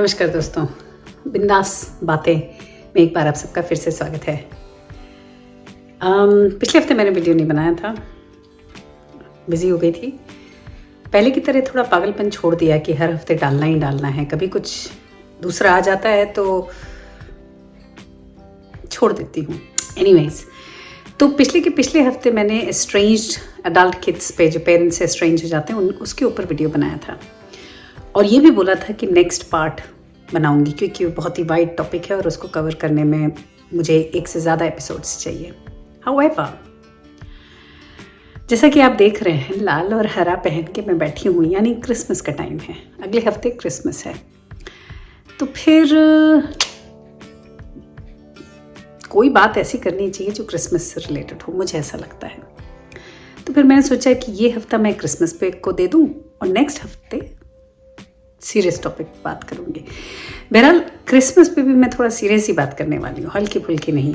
नमस्कार दोस्तों, बिंदास बातें में एक बार आप सबका फिर से स्वागत है। पिछले हफ्ते मैंने वीडियो नहीं बनाया था, बिजी हो गई थी। पहले की तरह थोड़ा पागलपन छोड़ दिया कि हर हफ्ते डालना ही डालना है। कभी कुछ दूसरा आ जाता है तो छोड़ देती हूँ। एनीवेज, तो पिछले हफ्ते मैंने एस्ट्रेंज्ड अडल्ट किड्स पे, जो पेरेंट्स से एस्ट्रेंज हो जाते हैं, उसके ऊपर वीडियो बनाया था और ये भी बोला था कि नेक्स्ट पार्ट बनाऊंगी क्योंकि वो बहुत ही वाइड टॉपिक है और उसको कवर करने में मुझे एक से ज़्यादा एपिसोड्स चाहिए। हाउएवर, जैसा कि आप देख रहे हैं, लाल और हरा पहन के मैं बैठी हूँ, यानी क्रिसमस का टाइम है। अगले हफ्ते क्रिसमस है, तो फिर कोई बात ऐसी करनी चाहिए जो क्रिसमस से रिलेटेड हो, मुझे ऐसा लगता है। तो फिर मैंने सोचा कि ये हफ्ता मैं क्रिसमस पे को दे दूँ और नेक्स्ट हफ्ते सीरियस टॉपिक बात करूंगी। बहरहाल क्रिसमस पे भी मैं थोड़ा सीरियस ही बात करने वाली हूँ, हल्की फुल्की नहीं।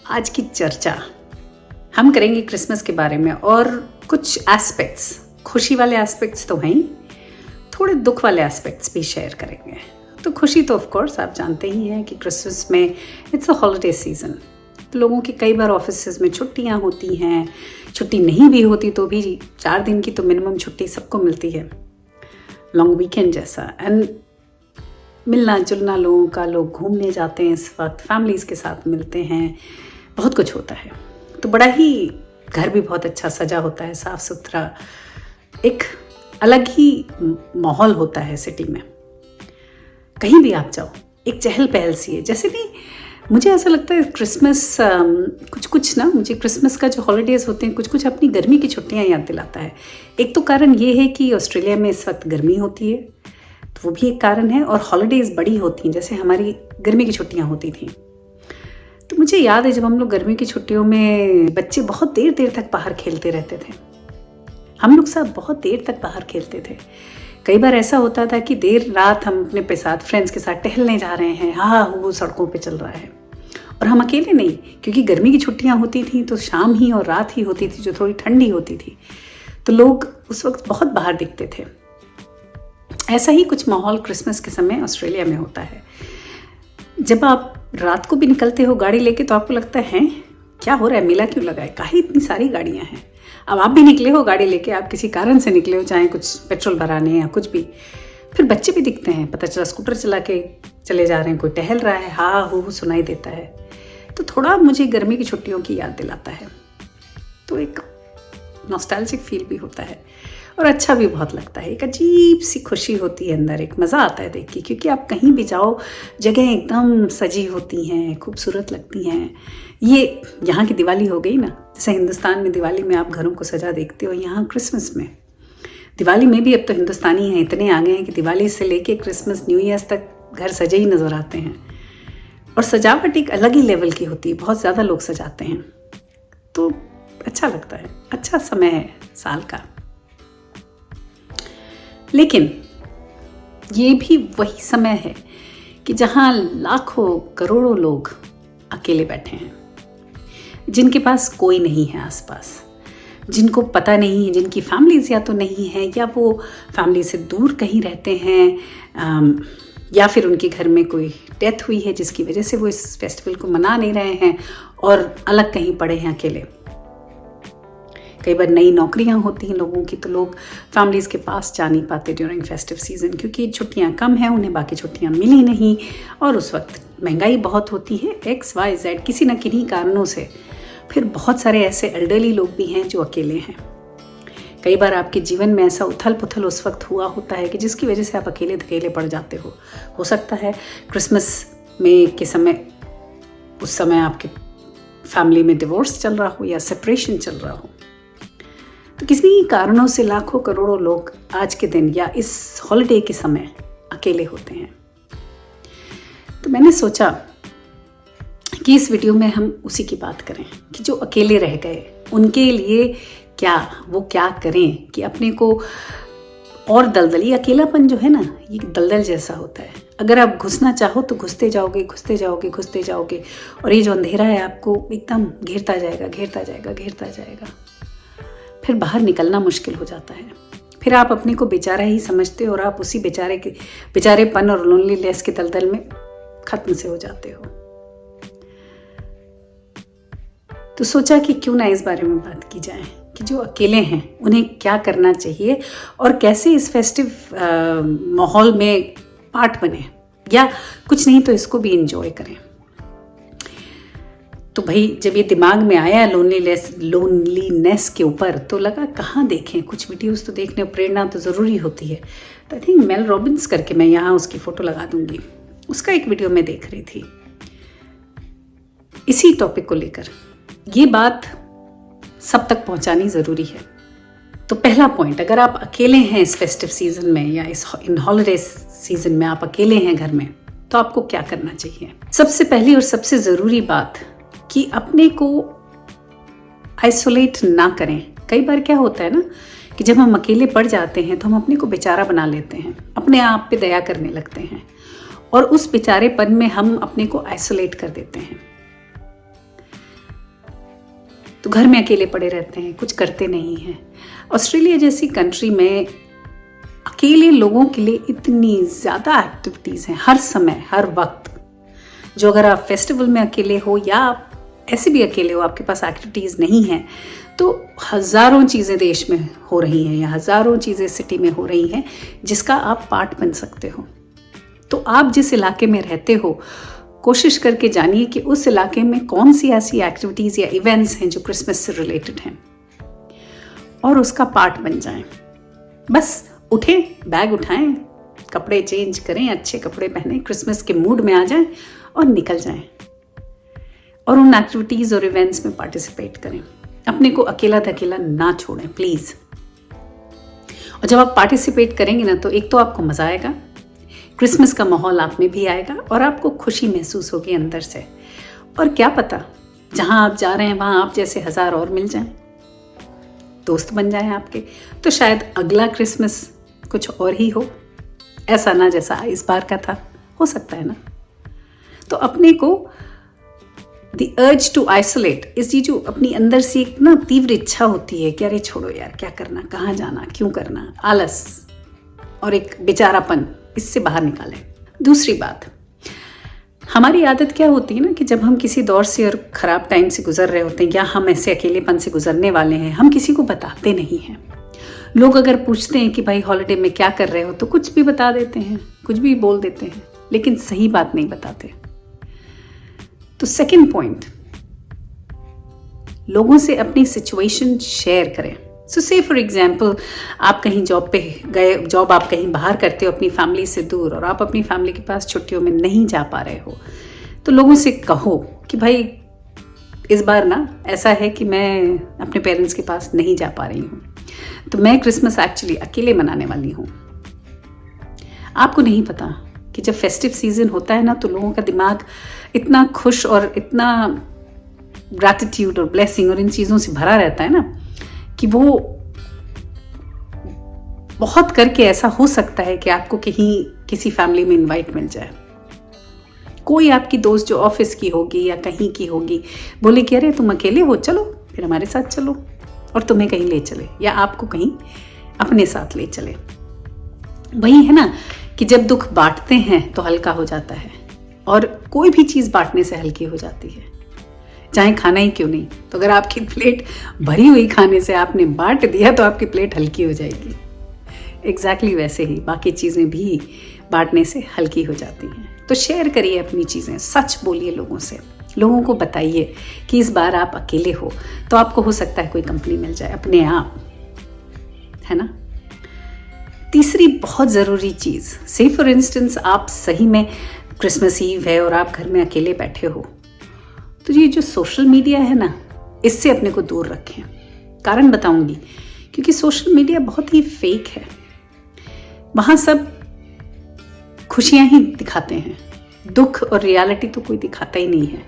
आज की चर्चा हम करेंगे क्रिसमस के बारे में और कुछ एस्पेक्ट्स, खुशी वाले एस्पेक्ट्स तो हैं ही, थोड़े दुख वाले एस्पेक्ट्स भी शेयर करेंगे। तो खुशी तो ऑफ कोर्स आप जानते ही हैं कि क्रिसमस में इट्स अ हॉलीडे सीजन। तो लोगों की कई बार ऑफिस में छुट्टियाँ होती हैं, छुट्टी नहीं भी होती तो भी 4 दिन की तो मिनिमम छुट्टी सबको मिलती है, लॉन्ग वीकेंड जैसा। एंड मिलना जुलना लोगों का, लोग घूमने जाते हैं इस वक्त, फैमिलीज़ के साथ मिलते हैं, बहुत कुछ होता है। तो बड़ा ही घर भी बहुत अच्छा सजा होता है, साफ़ सुथरा, एक अलग ही माहौल होता है सिटी में। कहीं भी आप जाओ एक चहल पहल सी है। जैसे नहीं, मुझे ऐसा लगता है क्रिसमस कुछ ना, मुझे क्रिसमस का जो हॉलीडेज़ होते हैं कुछ अपनी गर्मी की छुट्टियां याद दिलाता है। एक तो कारण ये है कि ऑस्ट्रेलिया में इस वक्त गर्मी होती है, तो वो भी एक कारण है, और हॉलीडेज़ बड़ी होती हैं, जैसे हमारी गर्मी की छुट्टियां होती थी। तो मुझे याद है जब हम लोग गर्मी की छुट्टियों में बच्चे बहुत देर तक बाहर खेलते रहते थे। हम लोग सब बहुत देर तक बाहर खेलते थे। कई बार ऐसा होता था कि देर रात हम अपने साथ फ्रेंड्स के साथ टहलने जा रहे हैं, वो सड़कों पे चल रहा है, और हम अकेले नहीं, क्योंकि गर्मी की छुट्टियां होती थी तो शाम ही और रात ही होती थी जो थोड़ी ठंडी होती थी, तो लोग उस वक्त बहुत बाहर दिखते थे। ऐसा ही कुछ माहौल क्रिसमस के समय ऑस्ट्रेलिया में होता है। जब आप रात को भी निकलते हो गाड़ी लेके तो आपको लगता है क्या हो रहा है, मेला क्यों लगा है, काहे इतनी सारी गाड़ियाँ हैं। अब आप भी निकले हो गाड़ी लेके, आप किसी कारण से निकले हो, चाहे कुछ पेट्रोल भराने या कुछ भी, फिर बच्चे भी दिखते हैं, पता चला स्कूटर चला के चले जा रहे हैं, कोई टहल रहा है, सुनाई देता है। तो थोड़ा मुझे गर्मी की छुट्टियों की याद दिलाता है, तो एक नॉस्टैल्जिक फील भी होता है और अच्छा भी बहुत लगता है। एक अजीब सी खुशी होती है अंदर, एक मज़ा आता है देख के, क्योंकि आप कहीं भी जाओ जगह एकदम सजी होती हैं, खूबसूरत लगती हैं। ये यहाँ की दिवाली हो गई ना, जैसे हिंदुस्तान में दिवाली में आप घरों को सजा देखते हो, यहाँ क्रिसमस में, दिवाली में भी अब तो हिंदुस्तानी हैं इतने आ गए हैं कि दिवाली से लेके क्रिसमस न्यू ईयर्स तक घर सजे ही नज़र आते हैं, और सजावट एक अलग ही लेवल की होती है, बहुत ज़्यादा लोग सजाते हैं, तो अच्छा लगता है, अच्छा समय है साल का। लेकिन ये भी वही समय है कि जहाँ लाखों करोड़ों लोग अकेले बैठे हैं, जिनके पास कोई नहीं है आसपास, जिनको पता नहीं है, जिनकी फैमिलीज या तो नहीं है, या वो फैमिली से दूर कहीं रहते हैं, या फिर उनके घर में कोई डेथ हुई है जिसकी वजह से वो इस फेस्टिवल को मना नहीं रहे हैं और अलग कहीं पड़े हैं अकेले। कई बार नई नौकरियां होती हैं लोगों की, तो लोग फैमिलीज के पास जा नहीं पाते ड्यूरिंग फेस्टिव सीजन, क्योंकि छुट्टियां कम हैं, उन्हें बाकी छुट्टियां मिली नहीं, और उस वक्त महंगाई बहुत होती है, XYZ किसी न किन्हीं कारणों से। फिर बहुत सारे ऐसे एल्डरली लोग भी हैं जो अकेले हैं। कई बार आपके जीवन में ऐसा उथल पुथल उस वक्त हुआ होता है कि जिसकी वजह से आप अकेले धकेले पड़ जाते हो सकता है क्रिसमस में के समय, उस समय आपके फैमिली में डिवोर्स चल रहा हो या सेपरेशन चल रहा हो। तो किसी कारणों से लाखों करोड़ों लोग आज के दिन या इस हॉलिडे के समय अकेले होते हैं। तो मैंने सोचा कि इस वीडियो में हम उसी की बात करें कि जो अकेले रह गए उनके लिए वो क्या करें कि अपने को और दलदल, ये अकेलापन जो है ना, ये दलदल जैसा होता है। अगर आप घुसना चाहो तो घुसते जाओगे, और ये जो अंधेरा है आपको एकदम घेरता जाएगा, फिर बाहर निकलना मुश्किल हो जाता है। फिर आप अपने को बेचारा ही समझते हो और आप उसी बेचारेपन और लोनलीनेस के दलदल में खत्म से हो जाते हो। तो सोचा कि क्यों ना इस बारे में बात की जाए कि जो अकेले हैं उन्हें क्या करना चाहिए और कैसे इस फेस्टिव माहौल में पार्ट बने, या कुछ नहीं तो इसको भी एंजॉय करें। तो भाई जब ये दिमाग में आया लोनलीनेस के ऊपर, तो लगा कहाँ देखें, कुछ वीडियोस तो देखने, प्रेरणा तो ज़रूरी होती है। तो आई थिंक मेल रॉबिन्स करके, मैं यहाँ उसकी फ़ोटो लगा दूंगी, उसका एक वीडियो मैं देख रही थी इसी टॉपिक को लेकर। ये बात सब तक पहुंचानी ज़रूरी है। तो पहला पॉइंट, अगर आप अकेले हैं इस फेस्टिव सीजन में या इन हॉलिडे सीजन में आप अकेले हैं घर में, तो आपको क्या करना चाहिए? सबसे पहली और सबसे ज़रूरी बात कि अपने को आइसोलेट ना करें। कई बार क्या होता है ना कि जब हम अकेले पड़ जाते हैं तो हम अपने को बेचारा बना लेते हैं, अपने आप पे दया करने लगते हैं और उस बेचारेपन में हम अपने को आइसोलेट कर देते हैं। तो घर में अकेले पड़े रहते हैं, कुछ करते नहीं हैं। ऑस्ट्रेलिया जैसी कंट्री में अकेले लोगों के लिए इतनी ज़्यादा एक्टिविटीज़ हैं हर समय हर वक्त, जो अगर आप फेस्टिवल में अकेले हो या आप ऐसे भी अकेले हो, आपके पास एक्टिविटीज़ नहीं हैं, तो हज़ारों चीज़ें देश में हो रही हैं या हज़ारों चीज़ें सिटी में हो रही हैं जिसका आप पार्ट बन सकते हो। तो आप जिस इलाके में रहते हो, कोशिश करके जानिए कि उस इलाके में कौन सी ऐसी एक्टिविटीज़ या इवेंट्स हैं जो क्रिसमस से रिलेटेड हैं और उसका पार्ट बन जाएं। बस उठें, बैग उठाएं, कपड़े चेंज करें, अच्छे कपड़े पहनें, क्रिसमस के मूड में आ जाएं और निकल जाएं और उन एक्टिविटीज़ और इवेंट्स में पार्टिसिपेट करें। अपने को अकेला धकेला ना छोड़ें प्लीज़। और जब आप पार्टिसिपेट करेंगे ना, तो एक तो आपको मज़ा आएगा, क्रिसमस का माहौल आप में भी आएगा और आपको खुशी महसूस होगी अंदर से। और क्या पता जहाँ आप जा रहे हैं वहाँ आप जैसे 1000 और मिल जाएं, दोस्त बन जाएं आपके, तो शायद अगला क्रिसमस कुछ और ही हो, ऐसा ना जैसा इस बार का था, हो सकता है ना। तो अपने को द अर्ज टू आइसोलेट, इस चीज़ जो अपनी अंदर से एक ना तीव्र इच्छा होती है कि अरे छोड़ो यार, क्या करना, कहाँ जाना, क्यों करना, आलस और एक बेचारापन, इससे बाहर निकालें। दूसरी बात, हमारी आदत क्या होती है ना कि जब हम किसी दौर से और ख़राब टाइम से गुजर रहे होते हैं या हम ऐसे अकेलेपन से गुजरने वाले हैं, हम किसी को बताते नहीं हैं। लोग अगर पूछते हैं कि भाई हॉलिडे में क्या कर रहे हो, तो कुछ भी बता देते हैं, कुछ भी बोल देते हैं, लेकिन सही बात नहीं बताते। तो सेकंड पॉइंट, लोगों से अपनी सिचुएशन शेयर करें। सो से फॉर एग्जाम्पल, आप कहीं जॉब पे गए, जॉब आप कहीं बाहर करते हो अपनी फैमिली से दूर, और आप अपनी फैमिली के पास छुट्टियों में नहीं जा पा रहे हो, तो लोगों से कहो कि भाई इस बार ना ऐसा है कि मैं अपने पेरेंट्स के पास नहीं जा पा रही हूँ, तो मैं क्रिसमस एक्चुअली अकेले मनाने वाली हूँ। आपको नहीं पता कि जब फेस्टिव सीजन होता है ना, तो लोगों का दिमाग इतना खुश और इतना ग्रैटिट्यूड और ब्लेसिंग और इन चीज़ों से भरा रहता है ना कि वो बहुत करके ऐसा हो सकता है कि आपको कहीं किसी फैमिली में इनवाइट मिल जाए। कोई आपकी दोस्त जो ऑफिस की होगी या कहीं की होगी बोले कि अरे तुम अकेले हो, चलो फिर हमारे साथ चलो, और तुम्हें कहीं ले चले या आपको कहीं अपने साथ ले चले। वही है ना कि जब दुख बांटते हैं तो हल्का हो जाता है, और कोई भी चीज़ बांटने से हल्की हो जाती है, चाहे खाना ही क्यों नहीं। तो अगर आपकी प्लेट भरी हुई खाने से आपने बांट दिया तो आपकी प्लेट हल्की हो जाएगी। एग्जैक्टली वैसे ही बाकी चीज़ें भी बांटने से हल्की हो जाती हैं। तो शेयर करिए अपनी चीज़ें, सच बोलिए लोगों से, लोगों को बताइए कि इस बार आप अकेले हो तो आपको हो सकता है कोई कंपनी मिल जाए अपने आप, है ना। तीसरी बहुत ज़रूरी चीज़, से फॉर इंस्टेंस आप सही में क्रिसमस ईव है और आप घर में अकेले बैठे हो, तो ये जो सोशल मीडिया है ना, इससे अपने को दूर रखें। कारण बताऊंगी, क्योंकि सोशल मीडिया बहुत ही फेक है। वहाँ सब खुशियाँ ही दिखाते हैं, दुख और रियलिटी तो कोई दिखाता ही नहीं है।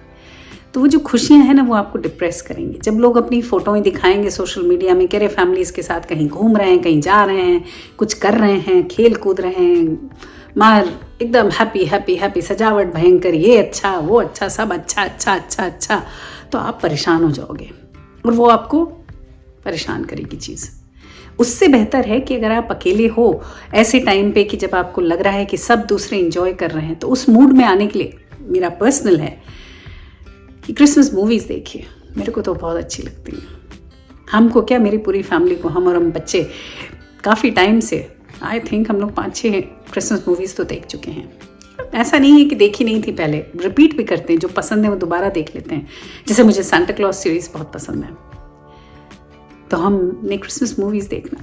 तो वो जो खुशियाँ हैं ना, वो आपको डिप्रेस करेंगी। जब लोग अपनी फ़ोटोएं दिखाएंगे सोशल मीडिया में, कह रहे फैमिलीज़ के साथ कहीं घूम रहे हैं, कहीं जा रहे हैं, कुछ कर रहे हैं, खेल कूद रहे हैं, मार एकदम हैप्पी हैप्पी हैप्पी, सजावट भयंकर, ये अच्छा वो अच्छा, सब अच्छा अच्छा अच्छा अच्छा, तो आप परेशान हो जाओगे और वो आपको परेशान करेगी चीज़। उससे बेहतर है कि अगर आप अकेले हो ऐसे टाइम पे कि जब आपको लग रहा है कि सब दूसरे एंजॉय कर रहे हैं, तो उस मूड में आने के लिए मेरा पर्सनल है कि क्रिसमस मूवीज़ देखिए। मेरे को तो बहुत अच्छी लगती है। हमको क्या, मेरी पूरी फैमिली को, हम बच्चे काफ़ी टाइम से, आई थिंक हम लोग 5-6 क्रिसमस मूवीज़ तो देख चुके हैं। ऐसा नहीं है कि देखी नहीं थी पहले, रिपीट भी करते हैं। जो पसंद है वो दोबारा देख लेते हैं। जैसे मुझे सांता क्लॉज सीरीज़ बहुत पसंद है, तो हमने क्रिसमस मूवीज़ देखना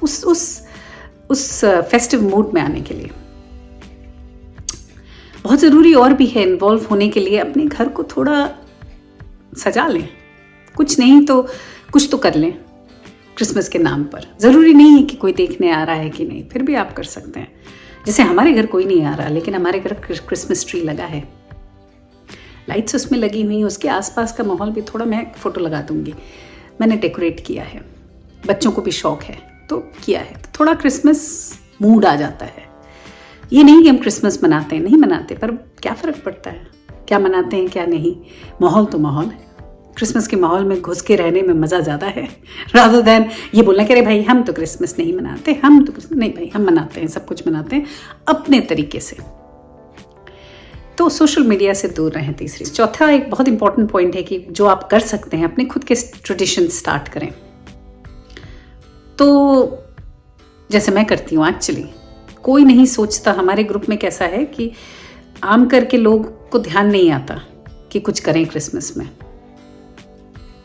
उस फेस्टिव मूड में आने के लिए बहुत ज़रूरी और भी है। इन्वॉल्व होने के लिए अपने घर को थोड़ा सजा लें, कुछ नहीं तो कुछ तो कर लें क्रिसमस के नाम पर। ज़रूरी नहीं है कि कोई देखने आ रहा है कि नहीं, फिर भी आप कर सकते हैं। जैसे हमारे घर कोई नहीं आ रहा, लेकिन हमारे घर क्रिसमस ट्री लगा है, लाइट्स उसमें लगी हुई, उसके आसपास का माहौल भी थोड़ा, मैं फ़ोटो लगा दूंगी, मैंने डेकोरेट किया है, बच्चों को भी शौक है तो किया है, तो थोड़ा क्रिसमस मूड आ जाता है। ये नहीं कि हम क्रिसमस मनाते हैं, नहीं मनाते, पर क्या फ़र्क पड़ता है क्या मनाते हैं क्या नहीं, माहौल तो माहौल है। क्रिसमस के माहौल में घुस के रहने में मज़ा ज़्यादा है, रादर दैन ये बोलना कि अरे भाई हम तो क्रिसमस नहीं मनाते, हम तो क्रिसमस नहीं, भाई हम मनाते हैं, सब कुछ मनाते हैं अपने तरीके से। तो सोशल मीडिया से दूर रहें। तीसरी, चौथा एक बहुत इंपॉर्टेंट पॉइंट है कि जो आप कर सकते हैं, अपने खुद के ट्रेडिशन स्टार्ट करें। तो जैसे मैं करती हूँ, एक्चुअली कोई नहीं सोचता, हमारे ग्रुप में कैसा है कि आम करके लोग को ध्यान नहीं आता कि कुछ करें क्रिसमस में,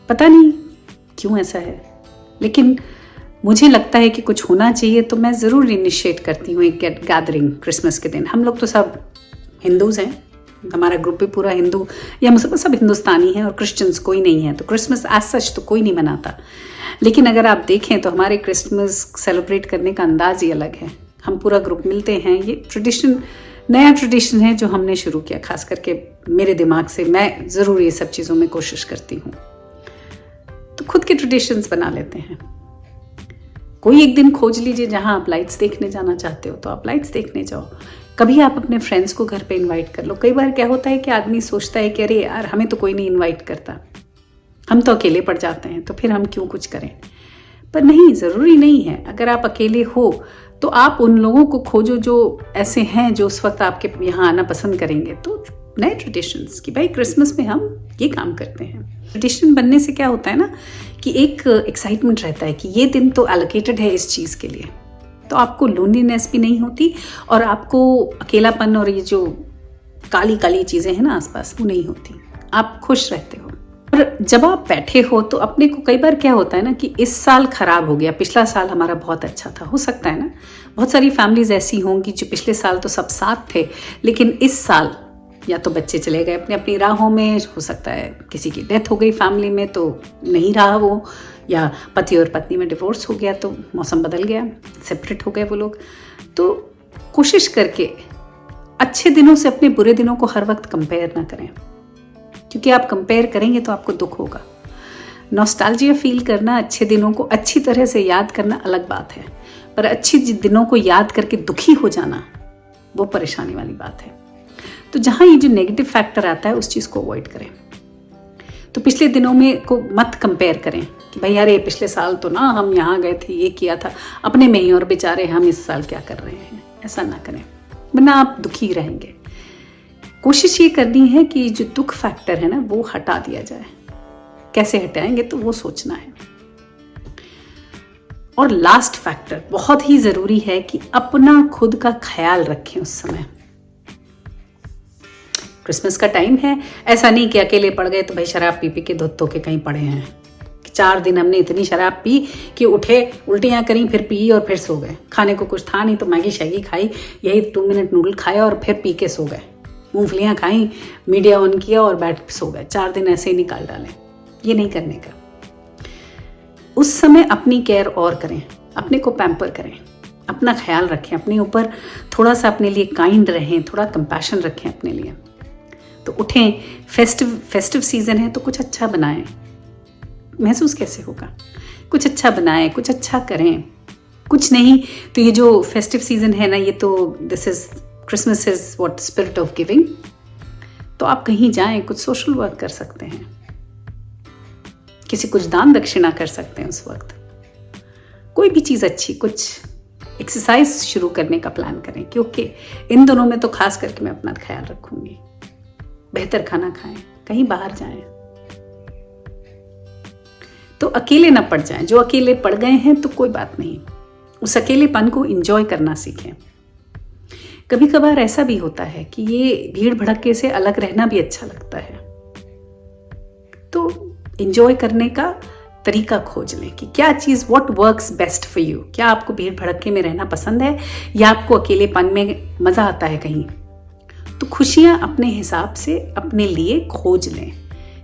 पता नहीं क्यों ऐसा है, लेकिन मुझे लगता है कि कुछ होना चाहिए, तो मैं ज़रूर इनिशिएट करती हूँ एक गैदरिंग क्रिसमस के दिन। हम लोग तो सब हिंदूज़ हैं, हमारा ग्रुप भी पूरा हिंदू, या मुझे सब हिंदुस्तानी हैं, और क्रिश्चियंस कोई नहीं है, तो क्रिसमस एज सच तो कोई नहीं मनाता। लेकिन अगर आप देखें तो हमारे क्रिसमस सेलिब्रेट करने का अंदाज़ ही अलग है। हम पूरा ग्रुप मिलते हैं, ये ट्रेडिशन, नया ट्रेडिशन है जो हमने शुरू किया, खास करके मेरे दिमाग से। मैं ज़रूर ये सब चीज़ों में कोशिश करती हूँ, तो खुद के ट्रेडिशंस बना लेते हैं। कोई एक दिन खोज लीजिए जहाँ आप लाइट्स देखने जाना चाहते हो, तो आप लाइट्स देखने जाओ। कभी आप अपने फ्रेंड्स को घर पे इनवाइट कर लो। कई बार क्या होता है कि आदमी सोचता है कि अरे यार हमें तो कोई नहीं इनवाइट करता, हम तो अकेले पड़ जाते हैं, तो फिर हम क्यों कुछ करें। पर नहीं, ज़रूरी नहीं है। अगर आप अकेले हो तो आप उन लोगों को खोजो जो ऐसे हैं जो उस वक्त आपके यहाँ आना पसंद करेंगे। तो नए ट्रेडिशंस कि भाई क्रिसमस में हम ये काम करते हैं। ट्रेडिशन बनने से क्या होता है ना कि एक एक्साइटमेंट रहता है कि ये दिन तो एलोकेटेड है इस चीज़ के लिए, तो आपको लोनलीनेस भी नहीं होती, और आपको अकेलापन और ये जो काली काली चीज़ें हैं ना आसपास, वो नहीं होती, आप खुश रहते हो। और जब आप बैठे हो तो अपने को, कई बार क्या होता है ना कि इस साल खराब हो गया, पिछला साल हमारा बहुत अच्छा था, हो सकता है ना। बहुत सारी फैमिलीज ऐसी होंगी जो पिछले साल तो सब साथ थे, लेकिन इस साल या तो बच्चे चले गए अपनी अपनी राहों में, हो सकता है किसी की डेथ हो गई फैमिली में तो नहीं रहा वो, या पति और पत्नी में डिवोर्स हो गया तो मौसम बदल गया, सेपरेट हो गए वो लोग। तो कोशिश करके अच्छे दिनों से अपने बुरे दिनों को हर वक्त कंपेयर ना करें, क्योंकि आप कंपेयर करेंगे तो आपको दुख होगा। नॉस्टैल्जिया फील करना, अच्छे दिनों को अच्छी तरह से याद करना अलग बात है, पर अच्छे दिनों को याद करके दुखी हो जाना वो परेशानी वाली बात है। तो जहाँ ये जो नेगेटिव फैक्टर आता है उस चीज़ को अवॉइड करें। तो पिछले दिनों में को मत कंपेयर करें कि भाई यार ये पिछले साल तो ना हम यहाँ गए थे, ये किया था, अपने में ही, और बेचारे हम इस साल क्या कर रहे हैं। ऐसा ना करें, वरना आप दुखी रहेंगे। कोशिश ये करनी है कि जो दुख फैक्टर है ना वो हटा दिया जाए। कैसे हटाएंगे तो वो सोचना है। और लास्ट फैक्टर बहुत ही ज़रूरी है कि अपना खुद का ख्याल रखें उस समय। क्रिसमस का टाइम है, ऐसा नहीं कि अकेले पड़ गए तो भाई शराब पी पी के धोतों के कहीं पड़े हैं। 4 दिन हमने इतनी शराब पी कि उठे, उल्टियाँ करी, फिर पी और फिर सो गए। खाने को कुछ था नहीं तो मैगी शैगी खाई, यही 2 मिनट नूडल खाया और फिर पी के सो गए। मूंगफलियाँ खाई, मीडिया ऑन किया और बैठ सो गए। 4 दिन ऐसे ही निकाल डालें। ये नहीं करने का। उस समय अपनी केयर और करें, अपने को पैम्पर करें, अपना ख्याल रखें, अपने ऊपर थोड़ा सा अपने लिए काइंड रहें, थोड़ा कंपैशन रखें अपने लिए। तो उठें, फेस्टिव सीजन है तो कुछ अच्छा बनाएं। महसूस कैसे होगा? कुछ अच्छा बनाएं, कुछ अच्छा करें। कुछ नहीं तो ये जो फेस्टिव सीजन है ना, ये तो this is Christmas is what spirit of giving. तो आप कहीं जाएं, कुछ सोशल वर्क कर सकते हैं, किसी कुछ दान दक्षिणा कर सकते हैं उस वक्त। कोई भी चीज़ अच्छी, कुछ एक्सरसाइज शुरू करने का प्लान करें, क्योंकि इन दोनों में तो खास करके मैं अपना ख्याल रखूंगी। बेहतर खाना खाएं, कहीं बाहर जाएं, तो अकेले ना पड़ जाएं। जो अकेले पड़ गए हैं तो कोई बात नहीं, उस अकेलेपन को एंजॉय करना सीखें। कभी कभार ऐसा भी होता है कि ये भीड़ भड़के से अलग रहना भी अच्छा लगता है, तो एंजॉय करने का तरीका खोज लें कि क्या चीज़, what works best for you. क्या आपको भीड़ भड़के में रहना पसंद है या आपको अकेलेपन में मज़ा आता है कहीं? तो खुशियाँ अपने हिसाब से अपने लिए खोज लें।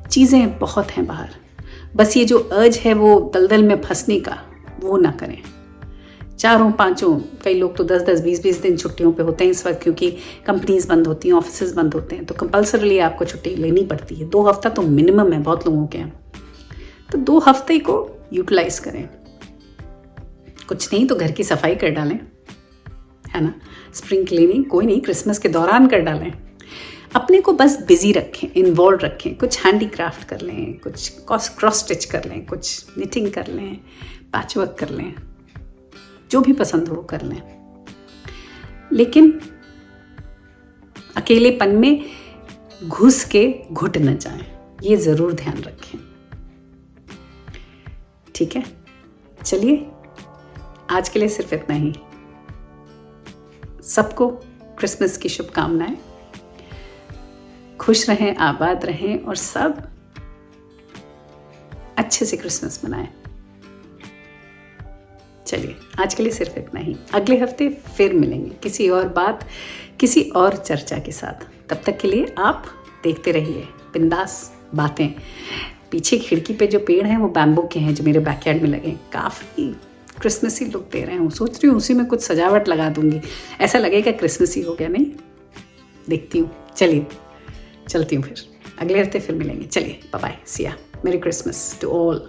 चीज़ें बहुत हैं बाहर, बस ये जो अर्ज है वो दलदल में फंसने का, वो ना करें। 4-5, कई लोग तो 10-10, 20-20 दिन छुट्टियों पे होते हैं इस वक्त, क्योंकि कंपनीज बंद होती हैं, ऑफिसेज बंद होते हैं, तो कंपल्सरीली आपको छुट्टी लेनी पड़ती है। 2 हफ्ता तो मिनिमम है बहुत लोगों के यहाँ, तो 2 हफ्ते को यूटिलाइज करें। कुछ नहीं तो घर की सफाई कर डालें, है ना, स्प्रिंग क्लीनिंग, कोई नहीं क्रिसमस के दौरान कर डालें। अपने को बस बिजी रखें, इन्वॉल्व रखें, कुछ हैंडीक्राफ्ट कर लें, कुछ क्रॉस स्टिच कर लें, कुछ निटिंग कर लें, पैचवर्क कर लें, जो भी पसंद हो कर लें। लेकिन अकेलेपन में घुस के घुट न जाएं, ये ज़रूर ध्यान रखें। ठीक है, चलिए आज के लिए सिर्फ इतना ही। सबको क्रिसमस की शुभकामनाएं। खुश रहें, आबाद रहें और सब अच्छे से क्रिसमस मनाएं। चलिए आज के लिए सिर्फ इतना ही। अगले हफ्ते फिर मिलेंगे किसी और बात, किसी और चर्चा के साथ। तब तक के लिए आप देखते रहिए बिंदास बातें। पीछे खिड़की पे जो पेड़ हैं वो बैम्बू के हैं, जो मेरे बैकयार्ड में लगे, काफ़ी क्रिसमसी लुक दे रहे हैं। सोच रही हूँ उसी में कुछ सजावट लगा दूंगी, ऐसा लगेगा क्रिसमसी हो गया। नहीं, देखती हूँ। चलिए चलती हूँ, फिर अगले हफ्ते फिर मिलेंगे। चलिए बाय बाय, सिया, मेरी क्रिसमस टू ऑल।